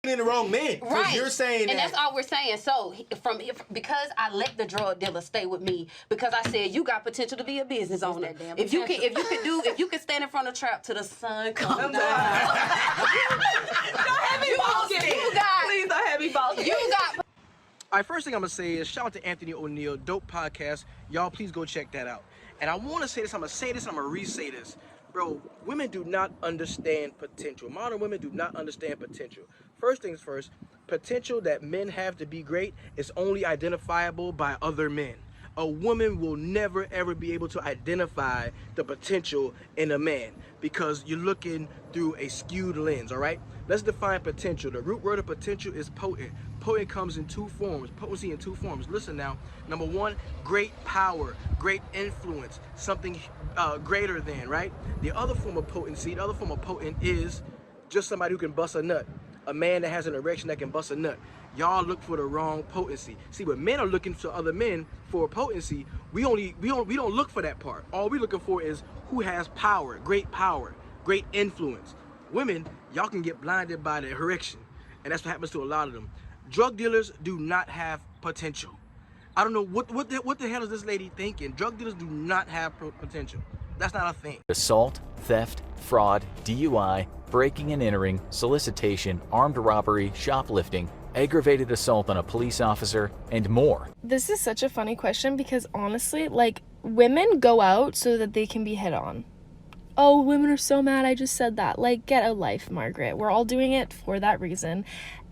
in the wrong man. Right. You're saying and that's all we're saying. So because I let the drug dealer stay with me, because I said you got potential to be a business owner. If you can stand in front of trap till the sun comes down. Don't have me balking. Please don't have me balking. You got. All right, first thing I'm going to say is shout out to Anthony O'Neill, dope podcast. Y'all, please go check that out. And I want to say this, I'm going to say this, and I'm going to re-say this. Bro, women do not understand potential. Modern women do not understand potential. First things first, potential that men have to be great is only identifiable by other men. A woman will never, ever be able to identify the potential in a man because you're looking through a skewed lens, all right? Let's define potential. The root word of potential is potent. Potent comes in two forms, potency in two forms. Listen now, number one, great power, great influence, something greater than, right? The other form of potency, the other form of potent is just somebody who can bust a nut. A man that has an erection that can bust a nut. Y'all look for the wrong potency. See, when men are looking to other men for potency, we don't look for that part. All we're looking for is who has power, great influence. Women, y'all can get blinded by the erection, and that's what happens to a lot of them. Drug dealers do not have potential. I don't know what the hell is this lady thinking? Drug dealers do not have potential. That's not a thing. Assault, theft, fraud, DUI, breaking and entering, solicitation, armed robbery, shoplifting, aggravated assault on a police officer, and more. This is such a funny question because honestly, like, women go out so that they can be hit on. Oh, women are so mad I just said that. Like, get a life, Margaret. We're all doing it for that reason.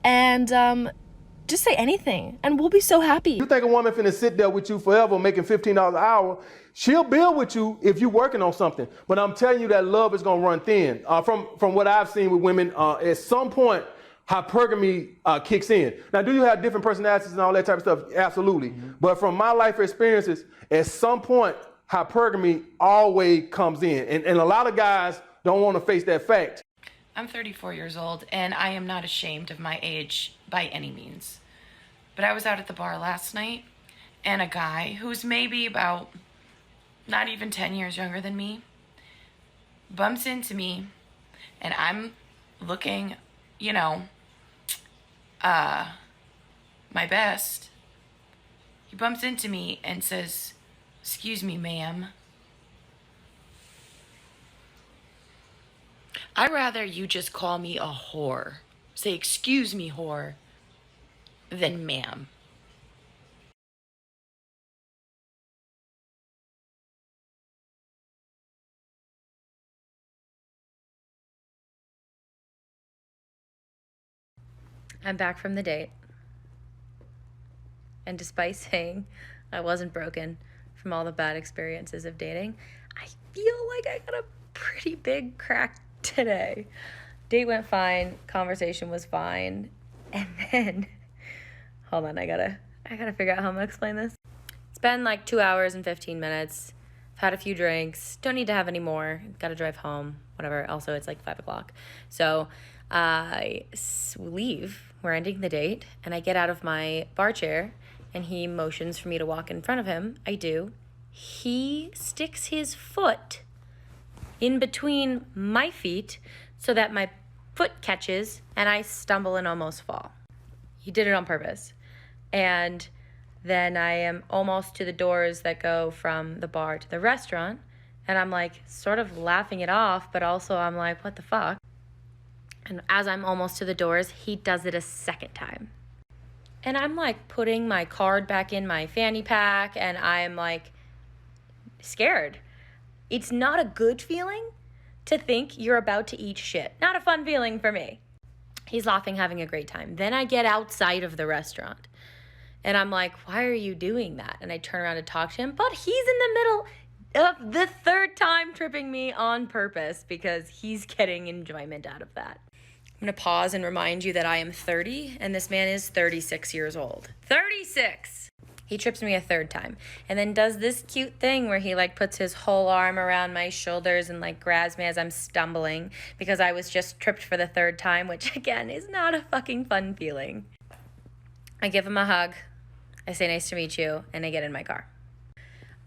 And just say anything and we'll be so happy. You think a woman finna sit there with you forever making $15 an hour? She'll build with you if you're working on something. But I'm telling you that love is gonna run thin. From what I've seen with women, at some point, hypergamy kicks in. Now, do you have different personalities and all that type of stuff? Absolutely. Mm-hmm. But from my life experiences, at some point, hypergamy always comes in. And a lot of guys don't want to face that fact. I'm 34 years old, and I am not ashamed of my age by any means. But I was out at the bar last night, and a guy who's maybe about not even 10 years younger than me bumps into me, and I'm looking, my best. He bumps into me and says, "Excuse me, ma'am. I'd rather you just call me a whore. Say, excuse me, whore, than ma'am." I'm back from the date. And despite saying I wasn't broken from all the bad experiences of dating, I feel like I got a pretty big crack today. Date went fine, conversation was fine, and then hold on, I gotta figure out how I'm gonna explain this. It's been like 2 hours and 15 minutes. I've had a few drinks, don't need to have any more, gotta drive home, whatever. Also, it's like 5 o'clock. So I leave, we're ending the date, and I get out of my bar chair and he motions for me to walk in front of him. I do. He sticks his foot in between my feet so that my foot catches and I stumble and almost fall. He did it on purpose. And then I am almost to the doors that go from the bar to the restaurant, and I'm like sort of laughing it off, but also I'm like, what the fuck? And as I'm almost to the doors, he does it a second time. And I'm like putting my card back in my fanny pack, and I'm like scared. It's not a good feeling to think you're about to eat shit. Not a fun feeling for me. He's laughing, having a great time. Then I get outside of the restaurant and I'm like, why are you doing that? And I turn around to talk to him, but he's in the middle of the third time tripping me on purpose because he's getting enjoyment out of that. I'm gonna pause and remind you that I am 30 and this man is 36 years old. 36! He trips me a third time and then does this cute thing where he like puts his whole arm around my shoulders and like grabs me as I'm stumbling because I was just tripped for the third time, which again is not a fucking fun feeling. I give him a hug, I say nice to meet you, and I get in my car.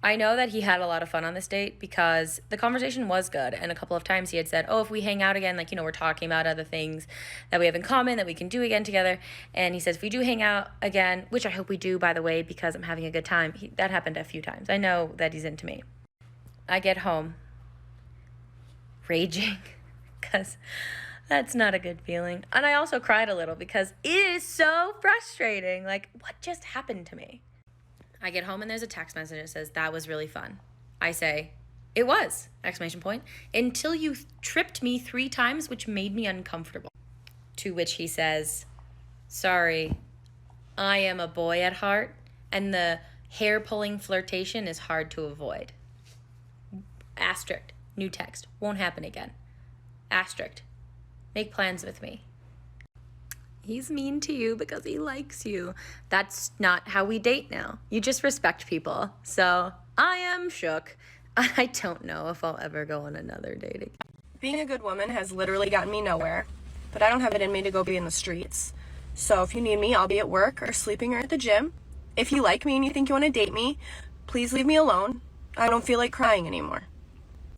I know that he had a lot of fun on this date because the conversation was good. And a couple of times he had said, oh, if we hang out again, like, we're talking about other things that we have in common that we can do again together. And he says, if we do hang out again, which I hope we do, by the way, because I'm having a good time. That happened a few times. I know that he's into me. I get home raging because that's not a good feeling. And I also cried a little because it is so frustrating. Like, what just happened to me? I get home and there's a text message that says, that was really fun. I say, it was, ! Until you tripped me 3 times, which made me uncomfortable. To which he says, sorry, I am a boy at heart, and the hair-pulling flirtation is hard to avoid. Asterisk, new text, won't happen again. Asterisk, make plans with me. He's mean to you because he likes you. That's not how we date now. You just respect people. So I am shook. I don't know if I'll ever go on another date again. Being a good woman has literally gotten me nowhere, but I don't have it in me to go be in the streets. So if you need me, I'll be at work or sleeping or at the gym. If you like me and you think you want to date me, please leave me alone. I don't feel like crying anymore.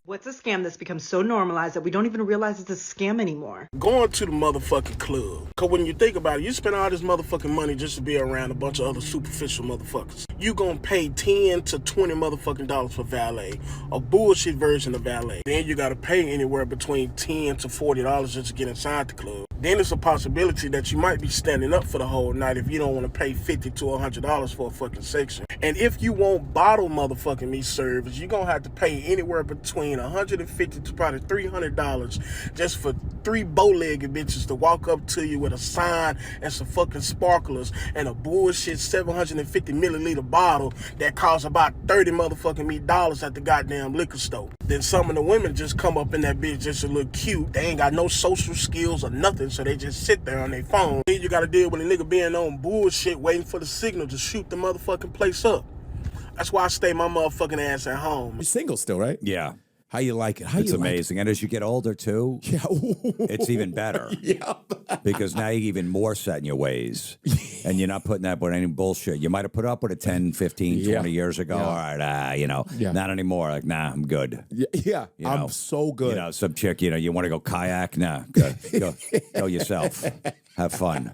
What's a scam that's become so normalized that we don't even realize it's a scam anymore? Going to the motherfucking club. Because when you think about it, you spend all this motherfucking money just to be around a bunch of other superficial motherfuckers. You gonna pay $10 to $20 motherfucking dollars for valet, a bullshit version of valet. Then you gotta pay anywhere between $10 to $40 just to get inside the club. Then it's a possibility that you might be standing up for the whole night if you don't want to pay $50 to $100 for a fucking section. And if you want bottle motherfucking me service, you're gonna have to pay anywhere between $150 to probably $300 just for 3 bow-legged bitches to walk up to you with a sign and some fucking sparklers and a bullshit 750 milliliter bottle that costs about $30 motherfucking me dollars at the goddamn liquor store. Then some of the women just come up in that bitch just to look cute. They ain't got no social skills or nothing, so they just sit there on their phone. Then you gotta deal with a nigga being on bullshit waiting for the signal to shoot the motherfucking place up. That's why I stay my motherfucking ass at home. You're single still, right? Yeah. How you like it? It's amazing. And as you get older, too, it's even better. Yeah. Because now you're even more set in your ways. And you're not putting up with any bullshit. You might have put up with it 10, 15, 20 years ago. Yeah. All right, not anymore. Like, nah, I'm good. Yeah, I'm so good. Some chick, you want to go kayak? Nah, go yourself. Have fun.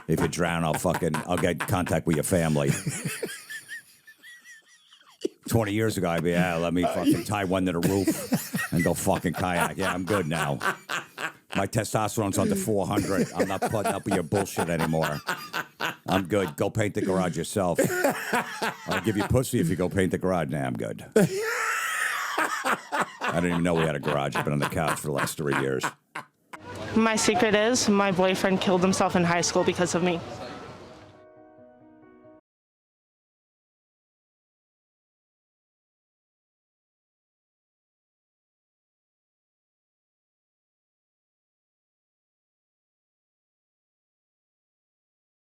If you drown, I'll get in contact with your family. 20 years ago, I'd be, let me fucking tie one to the roof and go fucking kayak. Yeah, I'm good now. My testosterone's under 400. I'm not putting up with your bullshit anymore. I'm good. Go paint the garage yourself. I'll give you pussy if you go paint the garage. Nah, I'm good. I didn't even know we had a garage. I've been on the couch for the last 3 years. My secret is my boyfriend killed himself in high school because of me.